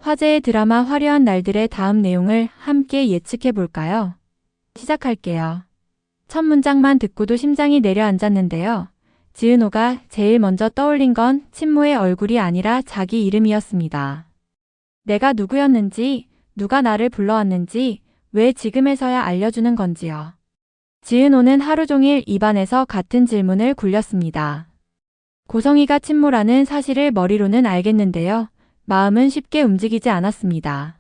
화제의 드라마 화려한 날들의 다음 내용을 함께 예측해 볼까요? 시작할게요. 첫 문장만 듣고도 심장이 내려앉았는데요. 지은호가 제일 먼저 떠올린 건 친모의 얼굴이 아니라 자기 이름이었습니다. 내가 누구였는지, 누가 나를 불러왔는지, 왜 지금에서야 알려주는 건지요. 지은호는 하루 종일 입안에서 같은 질문을 굴렸습니다. 고성이가 친모라는 사실을 머리로는 알겠는데요. 마음은 쉽게 움직이지 않았습니다.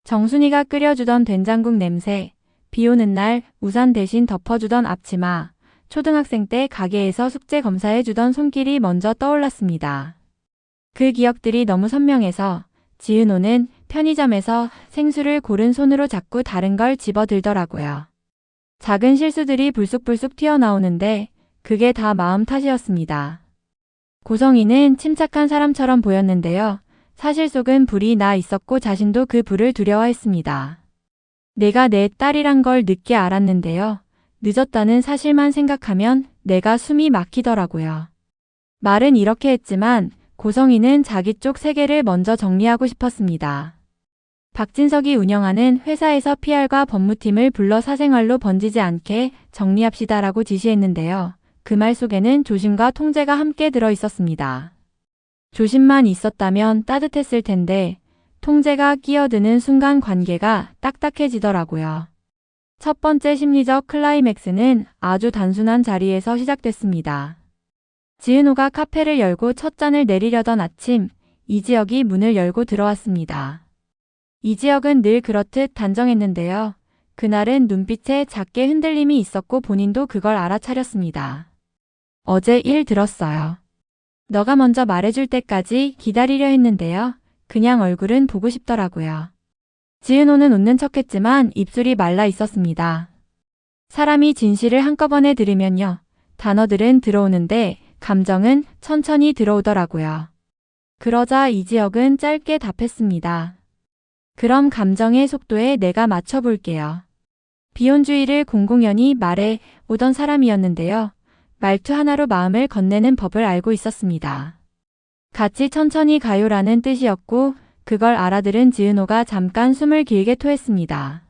정순이가 끓여주던 된장국 냄새, 비 오는 날 우산 대신 덮어주던 앞치마, 초등학생 때 가게에서 숙제 검사해주던 손길이 먼저 떠올랐습니다. 그 기억들이 너무 선명해서 지은호는 편의점에서 생수를 고른 손으로 자꾸 다른 걸 집어들더라고요. 작은 실수들이 불쑥불쑥 튀어나오는데 그게 다 마음 탓이었습니다. 고성이는 침착한 사람처럼 보였는데요. 사실 속은 불이 나 있었고 자신도 그 불을 두려워했습니다. 내가 내 딸이란 걸 늦게 알았는데요. 늦었다는 사실만 생각하면 내가 숨이 막히더라고요. 말은 이렇게 했지만 고성이는 자기 쪽 세계를 먼저 정리하고 싶었습니다. 박진석이 운영하는 회사에서 PR과 법무팀을 불러 사생활로 번지지 않게 정리합시다라고 지시했는데요. 그 말 속에는 조심과 통제가 함께 들어 있었습니다. 조심만 있었다면 따뜻했을 텐데 통제가 끼어드는 순간 관계가 딱딱해지더라고요. 첫 번째 심리적 클라이맥스는 아주 단순한 자리에서 시작됐습니다. 지은호가 카페를 열고 첫 잔을 내리려던 아침, 이지혁이 문을 열고 들어왔습니다. 이지혁은 늘 그렇듯 단정했는데요. 그날은 눈빛에 작게 흔들림이 있었고 본인도 그걸 알아차렸습니다. 어제 일 들었어요. 너가 먼저 말해줄 때까지 기다리려 했는데요. 그냥 얼굴은 보고 싶더라고요. 지은호는 웃는 척했지만 입술이 말라 있었습니다. 사람이 진실을 한꺼번에 들으면요. 단어들은 들어오는데 감정은 천천히 들어오더라고요. 그러자 이지혁은 짧게 답했습니다. 그럼 감정의 속도에 내가 맞춰볼게요. 비혼주의를 공공연히 말해 오던 사람이었는데요. 말투 하나로 마음을 건네는 법을 알고 있었습니다. 같이 천천히 가요라는 뜻이었고 그걸 알아들은 지은호가 잠깐 숨을 길게 토했습니다.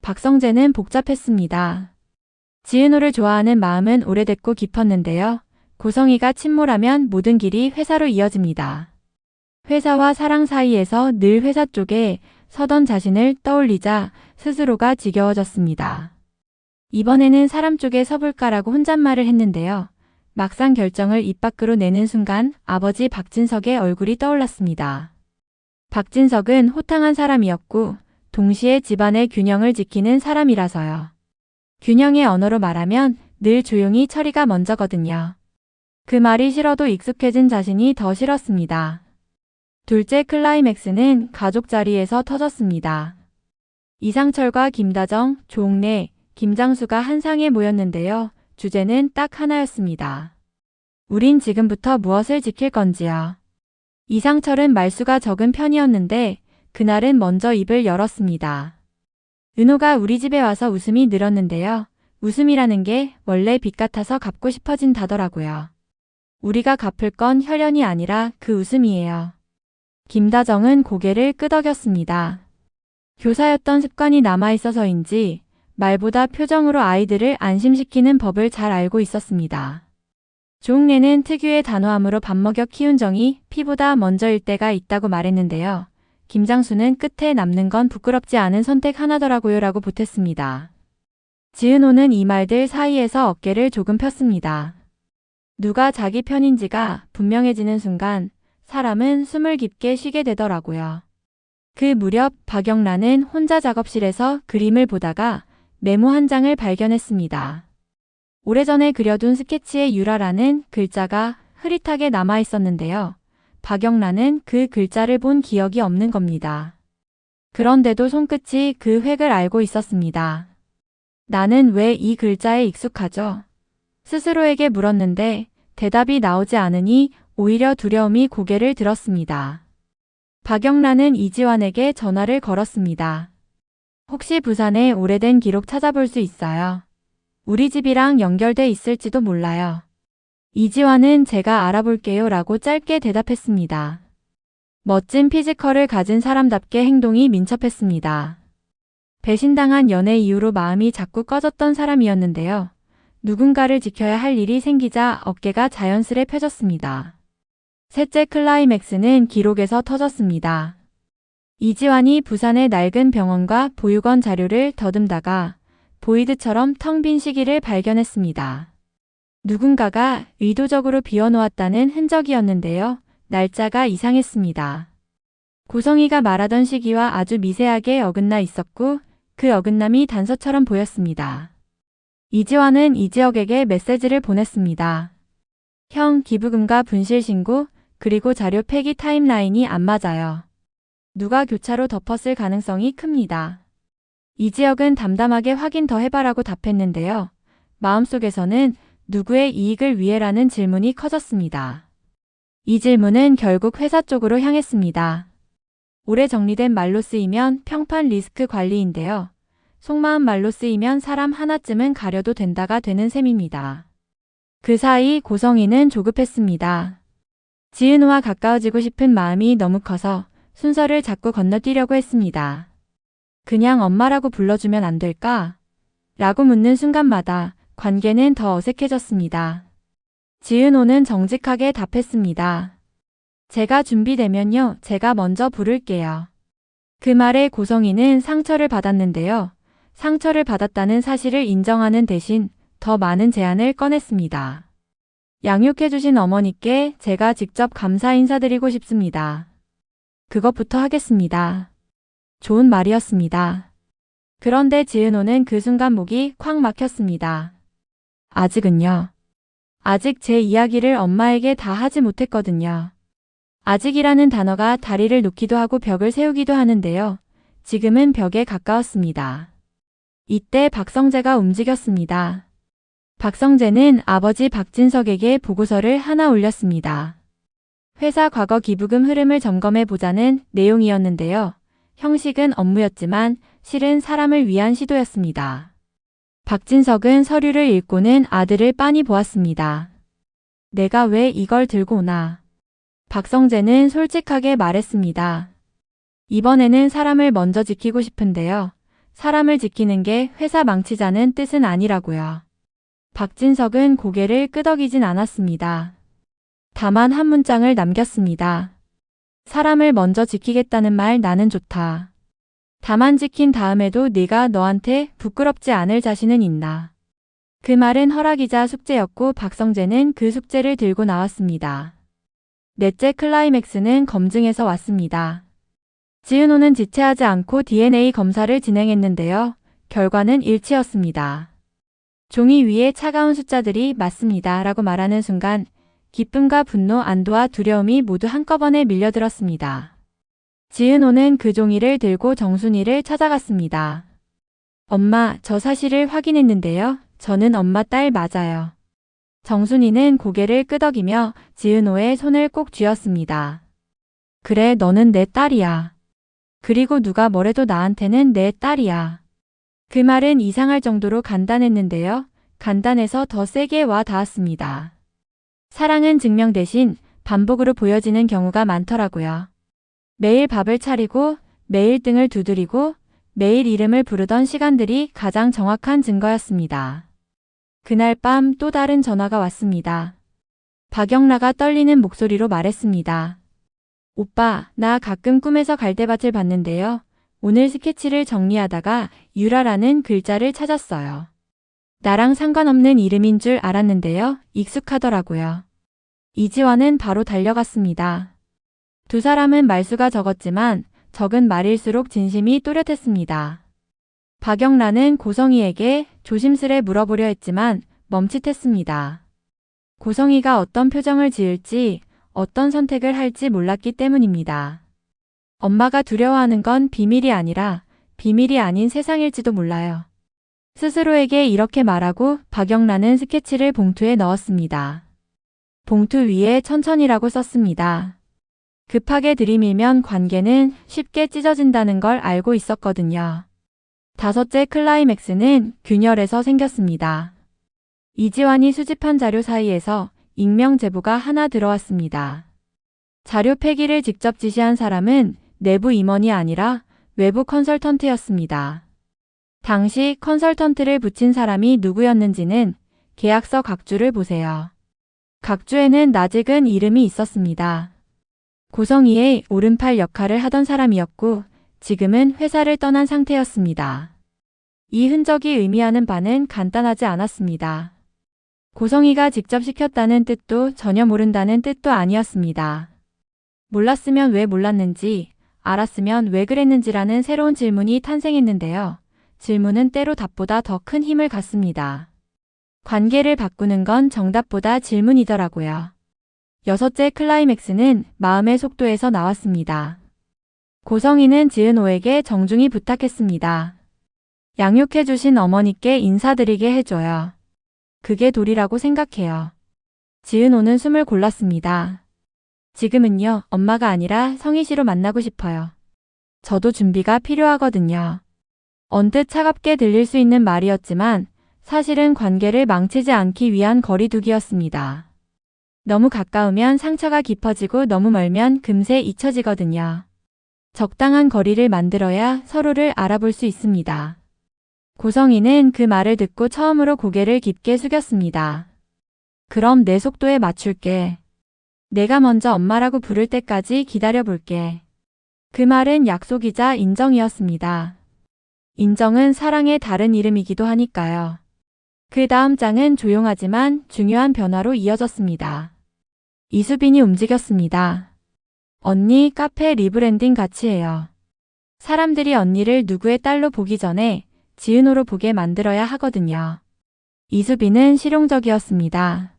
박성재는 복잡했습니다. 지은호를 좋아하는 마음은 오래됐고 깊었는데요. 고성이가 친모라면 모든 길이 회사로 이어집니다. 회사와 사랑 사이에서 늘 회사 쪽에 서던 자신을 떠올리자 스스로가 지겨워졌습니다. 이번에는 사람 쪽에 서볼까라고 혼잣말을 했는데요. 막상 결정을 입 밖으로 내는 순간 아버지 박진석의 얼굴이 떠올랐습니다. 박진석은 호탕한 사람이었고 동시에 집안의 균형을 지키는 사람이라서요. 균형의 언어로 말하면 늘 조용히 처리가 먼저거든요. 그 말이 싫어도 익숙해진 자신이 더 싫었습니다. 둘째 클라이맥스는 가족 자리에서 터졌습니다. 이상철과 김다정, 조옥래, 김장수가 한 상에 모였는데요. 주제는 딱 하나였습니다. 우린 지금부터 무엇을 지킬 건지요. 이상철은 말수가 적은 편이었는데 그날은 먼저 입을 열었습니다. 은호가 우리 집에 와서 웃음이 늘었는데요. 웃음이라는 게 원래 빚 같아서 갚고 싶어진다더라고요. 우리가 갚을 건 혈연이 아니라 그 웃음이에요. 김다정은 고개를 끄덕였습니다. 교사였던 습관이 남아있어서인지 말보다 표정으로 아이들을 안심시키는 법을 잘 알고 있었습니다. 조옥래는 특유의 단호함으로 밥 먹여 키운 정이 피보다 먼저일 때가 있다고 말했는데요. 김장수는 끝에 남는 건 부끄럽지 않은 선택 하나더라고요 라고 보탰습니다. 지은호는 이 말들 사이에서 어깨를 조금 폈습니다. 누가 자기 편인지가 분명해지는 순간 사람은 숨을 깊게 쉬게 되더라고요. 그 무렵 박영란은 혼자 작업실에서 그림을 보다가 메모 한 장을 발견했습니다. 오래전에 그려둔 스케치의 유라라는 글자가 흐릿하게 남아있었는데요. 박영란은 그 글자를 본 기억이 없는 겁니다. 그런데도 손끝이 그 획을 알고 있었습니다. 나는 왜 이 글자에 익숙하죠? 스스로에게 물었는데 대답이 나오지 않으니 오히려 두려움이 고개를 들었습니다. 박영란은 이지환에게 전화를 걸었습니다. 혹시 부산에 오래된 기록 찾아볼 수 있어요? 우리 집이랑 연결돼 있을지도 몰라요. 이지환은 제가 알아볼게요 라고 짧게 대답했습니다. 멋진 피지컬을 가진 사람답게 행동이 민첩했습니다. 배신당한 연애 이후로 마음이 자꾸 꺼졌던 사람이었는데요. 누군가를 지켜야 할 일이 생기자 어깨가 자연스레 펴졌습니다. 셋째 클라이맥스는 기록에서 터졌습니다. 이지환이 부산의 낡은 병원과 보육원 자료를 더듬다가 보이드처럼 텅 빈 시기를 발견했습니다. 누군가가 의도적으로 비워놓았다는 흔적이었는데요. 날짜가 이상했습니다. 고성이가 말하던 시기와 아주 미세하게 어긋나 있었고 그 어긋남이 단서처럼 보였습니다. 이지환은 이지혁에게 메시지를 보냈습니다. 형, 기부금과 분실 신고, 그리고 자료 폐기 타임라인이 안 맞아요. 누가 교차로 덮었을 가능성이 큽니다. 이지혁은 담담하게 확인 더 해봐라고 답했는데요. 마음속에서는 누구의 이익을 위해라는 질문이 커졌습니다. 이 질문은 결국 회사 쪽으로 향했습니다. 오래 정리된 말로 쓰이면 평판 리스크 관리인데요. 속마음 말로 쓰이면 사람 하나쯤은 가려도 된다가 되는 셈입니다. 그 사이 고성이는 조급했습니다. 지은호와 가까워지고 싶은 마음이 너무 커서 순서를 자꾸 건너뛰려고 했습니다. 그냥 엄마라고 불러주면 안 될까? 라고 묻는 순간마다 관계는 더 어색해졌습니다. 지은호는 정직하게 답했습니다. 제가 준비되면요, 제가 먼저 부를게요. 그 말에 고성이는 상처를 받았는데요. 상처를 받았다는 사실을 인정하는 대신 더 많은 제안을 꺼냈습니다. 양육해주신 어머니께 제가 직접 감사 인사드리고 싶습니다. 그것부터 하겠습니다. 좋은 말이었습니다. 그런데 지은호는 그 순간 목이 콱 막혔습니다. 아직은요. 아직 제 이야기를 엄마에게 다 하지 못했거든요. 아직이라는 단어가 다리를 놓기도 하고 벽을 세우기도 하는데요. 지금은 벽에 가까웠습니다. 이때 박성재가 움직였습니다. 박성재는 아버지 박진석에게 보고서를 하나 올렸습니다. 회사 과거 기부금 흐름을 점검해 보자는 내용이었는데요. 형식은 업무였지만 실은 사람을 위한 시도였습니다. 박진석은 서류를 읽고는 아들을 빤히 보았습니다. 내가 왜 이걸 들고 오나? 박성재는 솔직하게 말했습니다. 이번에는 사람을 먼저 지키고 싶은데요. 사람을 지키는 게 회사 망치자는 뜻은 아니라고요. 박진석은 고개를 끄덕이진 않았습니다. 다만 한 문장을 남겼습니다. 사람을 먼저 지키겠다는 말 나는 좋다. 다만 지킨 다음에도 네가 너한테 부끄럽지 않을 자신은 있나. 그 말은 허락이자 숙제였고 박성재는 그 숙제를 들고 나왔습니다. 넷째 클라이맥스는 검증에서 왔습니다. 지은호는 지체하지 않고 DNA 검사를 진행했는데요. 결과는 일치였습니다. 종이 위에 차가운 숫자들이 맞습니다. 라고 말하는 순간 기쁨과 분노, 안도와 두려움이 모두 한꺼번에 밀려들었습니다. 지은호는 그 종이를 들고 정순이를 찾아갔습니다. 엄마, 저 사실을 확인했는데요. 저는 엄마 딸 맞아요. 정순이는 고개를 끄덕이며 지은호의 손을 꼭 쥐었습니다. 그래, 너는 내 딸이야. 그리고 누가 뭐래도 나한테는 내 딸이야. 그 말은 이상할 정도로 간단했는데요. 간단해서 더 세게 와 닿았습니다. 사랑은 증명 대신 반복으로 보여지는 경우가 많더라고요. 매일 밥을 차리고 매일 등을 두드리고 매일 이름을 부르던 시간들이 가장 정확한 증거였습니다. 그날 밤 또 다른 전화가 왔습니다. 박영라가 떨리는 목소리로 말했습니다. 오빠, 나 가끔 꿈에서 갈대밭을 봤는데요. 오늘 스케치를 정리하다가 유라라는 글자를 찾았어요. 나랑 상관없는 이름인 줄 알았는데요. 익숙하더라고요. 이지환은 바로 달려갔습니다. 두 사람은 말수가 적었지만 적은 말일수록 진심이 또렷했습니다. 박영란은 고성이에게 조심스레 물어보려 했지만 멈칫했습니다. 고성이가 어떤 표정을 지을지 어떤 선택을 할지 몰랐기 때문입니다. 엄마가 두려워하는 건 비밀이 아니라 비밀이 아닌 세상일지도 몰라요. 스스로에게 이렇게 말하고 박영란은 스케치를 봉투에 넣었습니다. 봉투 위에 천천히라고 썼습니다. 급하게 들이밀면 관계는 쉽게 찢어진다는 걸 알고 있었거든요. 다섯째 클라이맥스는 균열에서 생겼습니다. 이지환이 수집한 자료 사이에서 익명 제보가 하나 들어왔습니다. 자료 폐기를 직접 지시한 사람은 내부 임원이 아니라 외부 컨설턴트였습니다. 당시 컨설턴트를 붙인 사람이 누구였는지는 계약서 각주를 보세요. 각주에는 낯익은 이름이 있었습니다. 고성희의 오른팔 역할을 하던 사람이었고 지금은 회사를 떠난 상태였습니다. 이 흔적이 의미하는 바는 간단하지 않았습니다. 고성희가 직접 시켰다는 뜻도 전혀 모른다는 뜻도 아니었습니다. 몰랐으면 왜 몰랐는지, 알았으면 왜 그랬는지라는 새로운 질문이 탄생했는데요. 질문은 때로 답보다 더 큰 힘을 갖습니다. 관계를 바꾸는 건 정답보다 질문이더라고요. 여섯째 클라이맥스는 마음의 속도에서 나왔습니다. 고성희는 지은호에게 정중히 부탁했습니다. 양육해주신 어머니께 인사드리게 해줘요. 그게 도리라고 생각해요. 지은호는 숨을 골랐습니다. 지금은요, 엄마가 아니라 성희 씨로 만나고 싶어요. 저도 준비가 필요하거든요. 언뜻 차갑게 들릴 수 있는 말이었지만 사실은 관계를 망치지 않기 위한 거리두기였습니다. 너무 가까우면 상처가 깊어지고 너무 멀면 금세 잊혀지거든요. 적당한 거리를 만들어야 서로를 알아볼 수 있습니다. 고성희는 그 말을 듣고 처음으로 고개를 깊게 숙였습니다. 그럼 내 속도에 맞출게. 내가 먼저 엄마라고 부를 때까지 기다려볼게. 그 말은 약속이자 인정이었습니다. 인정은 사랑의 다른 이름이기도 하니까요. 그 다음 장은 조용하지만 중요한 변화로 이어졌습니다. 이수빈이 움직였습니다. 언니 카페 리브랜딩 같이 해요. 사람들이 언니를 누구의 딸로 보기 전에 지은호로 보게 만들어야 하거든요. 이수빈은 실용적이었습니다.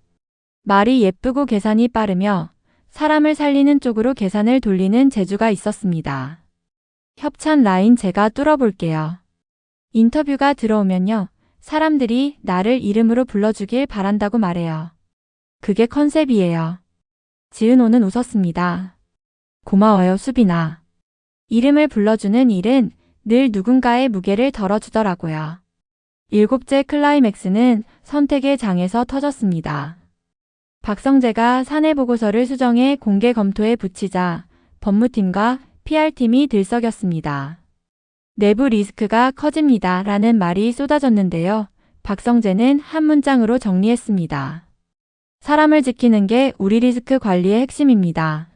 말이 예쁘고 계산이 빠르며 사람을 살리는 쪽으로 계산을 돌리는 재주가 있었습니다. 협찬 라인 제가 뚫어볼게요. 인터뷰가 들어오면요. 사람들이 나를 이름으로 불러주길 바란다고 말해요. 그게 컨셉이에요. 지은호는 웃었습니다. 고마워요, 수빈아. 이름을 불러주는 일은 늘 누군가의 무게를 덜어주더라고요. 일곱째 클라이맥스는 선택의 장에서 터졌습니다. 박성재가 사내 보고서를 수정해 공개 검토에 붙이자 법무팀과 PR팀이 들썩였습니다. 내부 리스크가 커집니다. 라는 말이 쏟아졌는데요. 박성재는 한 문장으로 정리했습니다. 사람을 지키는 게 우리 리스크 관리의 핵심입니다.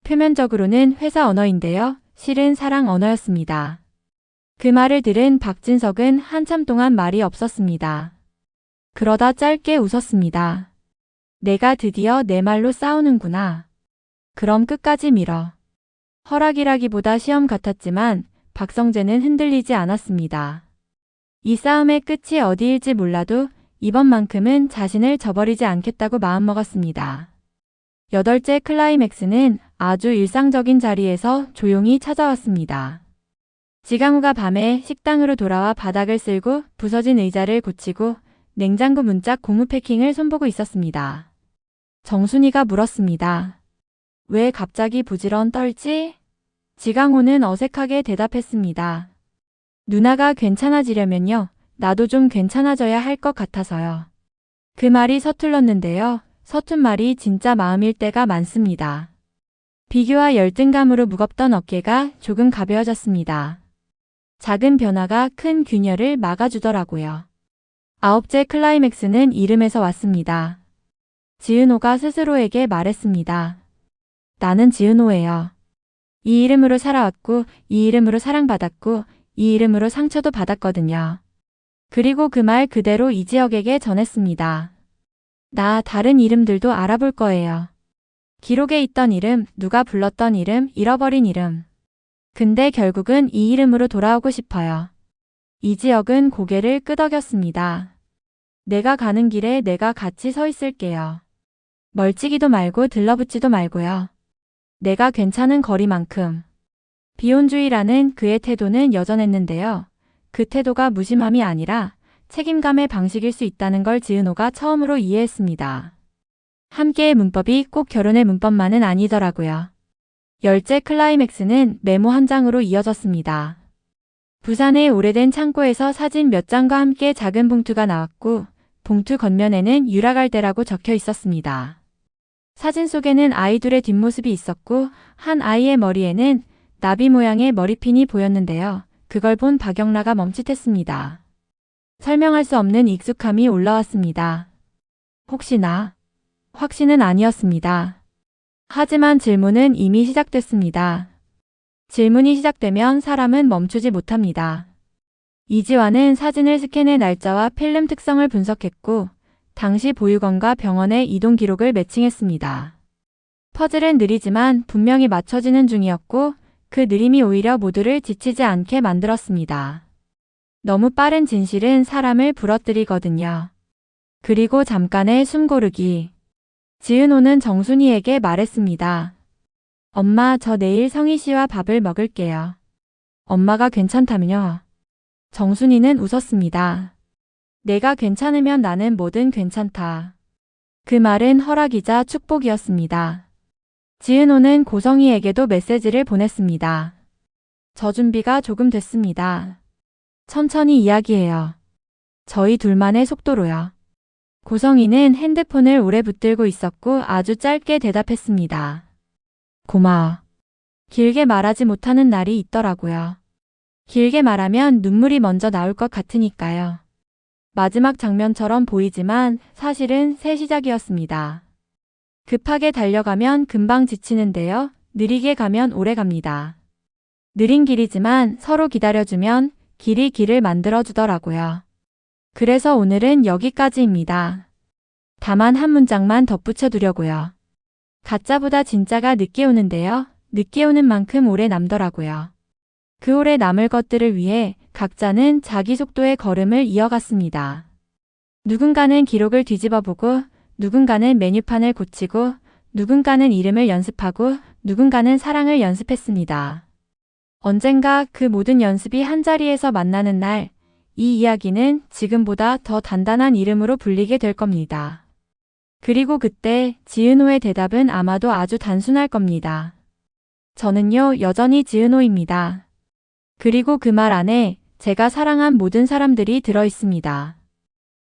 표면적으로는 회사 언어인데요. 실은 사랑 언어였습니다. 그 말을 들은 박진석은 한참 동안 말이 없었습니다. 그러다 짧게 웃었습니다. 내가 드디어 내 말로 싸우는구나. 그럼 끝까지 밀어. 허락이라기보다 시험 같았지만 박성재는 흔들리지 않았습니다. 이 싸움의 끝이 어디일지 몰라도 이번만큼은 자신을 저버리지 않겠다고 마음먹었습니다. 여덟째 클라이맥스는 아주 일상적인 자리에서 조용히 찾아왔습니다. 지강우가 밤에 식당으로 돌아와 바닥을 쓸고 부서진 의자를 고치고 냉장고 문짝 고무 패킹을 손보고 있었습니다. 정순이가 물었습니다. 왜 갑자기 부지런 떨지? 지강호는 어색하게 대답했습니다. 누나가 괜찮아지려면요. 나도 좀 괜찮아져야 할 것 같아서요. 그 말이 서툴렀는데요. 서툰 말이 진짜 마음일 때가 많습니다. 비교와 열등감으로 무겁던 어깨가 조금 가벼워졌습니다. 작은 변화가 큰 균열을 막아주더라고요. 아홉째 클라이맥스는 이름에서 왔습니다. 지은호가 스스로에게 말했습니다. 나는 지은호예요. 이 이름으로 살아왔고, 이 이름으로 사랑받았고, 이 이름으로 상처도 받았거든요. 그리고 그 말 그대로 이지혁에게 전했습니다. 나 다른 이름들도 알아볼 거예요. 기록에 있던 이름, 누가 불렀던 이름, 잃어버린 이름. 근데 결국은 이 이름으로 돌아오고 싶어요. 이지혁은 고개를 끄덕였습니다. 내가 가는 길에 내가 같이 서 있을게요. 멀찍이도 말고 들러붙지도 말고요. 내가 괜찮은 거리만큼. 비혼주의라는 그의 태도는 여전했는데요. 그 태도가 무심함이 아니라 책임감의 방식일 수 있다는 걸 지은호가 처음으로 이해했습니다. 함께의 문법이 꼭 결혼의 문법만은 아니더라고요. 열째 클라이맥스는 메모 한 장으로 이어졌습니다. 부산의 오래된 창고에서 사진 몇 장과 함께 작은 봉투가 나왔고 봉투 겉면에는 유라갈대라고 적혀 있었습니다. 사진 속에는 아이둘의 뒷모습이 있었고 한 아이의 머리에는 나비 모양의 머리핀이 보였는데요. 그걸 본 박영라가 멈칫했습니다. 설명할 수 없는 익숙함이 올라왔습니다. 혹시나? 확신은 아니었습니다. 하지만 질문은 이미 시작됐습니다. 질문이 시작되면 사람은 멈추지 못합니다. 이지화는 사진을 스캔해 날짜와 필름 특성을 분석했고 당시 보육원과 병원의 이동 기록을 매칭했습니다. 퍼즐은 느리지만 분명히 맞춰지는 중이었고 그 느림이 오히려 모두를 지치지 않게 만들었습니다. 너무 빠른 진실은 사람을 부러뜨리거든요. 그리고 잠깐의 숨고르기. 지은호는 정순이에게 말했습니다. 엄마, 저 내일 성희 씨와 밥을 먹을게요. 엄마가 괜찮다면요. 정순이는 웃었습니다. 내가 괜찮으면 나는 뭐든 괜찮다. 그 말은 허락이자 축복이었습니다. 지은호는 고성희에게도 메시지를 보냈습니다. 저 준비가 조금 됐습니다. 천천히 이야기해요. 저희 둘만의 속도로요. 고성희는 핸드폰을 오래 붙들고 있었고 아주 짧게 대답했습니다. 고마워. 길게 말하지 못하는 날이 있더라고요. 길게 말하면 눈물이 먼저 나올 것 같으니까요. 마지막 장면처럼 보이지만 사실은 새 시작이었습니다. 급하게 달려가면 금방 지치는데요. 느리게 가면 오래 갑니다. 느린 길이지만 서로 기다려주면 길이 길을 만들어주더라고요. 그래서 오늘은 여기까지입니다. 다만 한 문장만 덧붙여 두려고요. 가짜보다 진짜가 늦게 오는데요. 늦게 오는 만큼 오래 남더라고요. 그 오래 남을 것들을 위해 각자는 자기 속도의 걸음을 이어갔습니다. 누군가는 기록을 뒤집어보고 누군가는 메뉴판을 고치고 누군가는 이름을 연습하고 누군가는 사랑을 연습했습니다. 언젠가 그 모든 연습이 한자리에서 만나는 날, 이 이야기는 지금보다 더 단단한 이름으로 불리게 될 겁니다. 그리고 그때 지은호의 대답은 아마도 아주 단순할 겁니다. 저는요, 여전히 지은호입니다. 그리고 그 말 안에 제가 사랑한 모든 사람들이 들어 있습니다.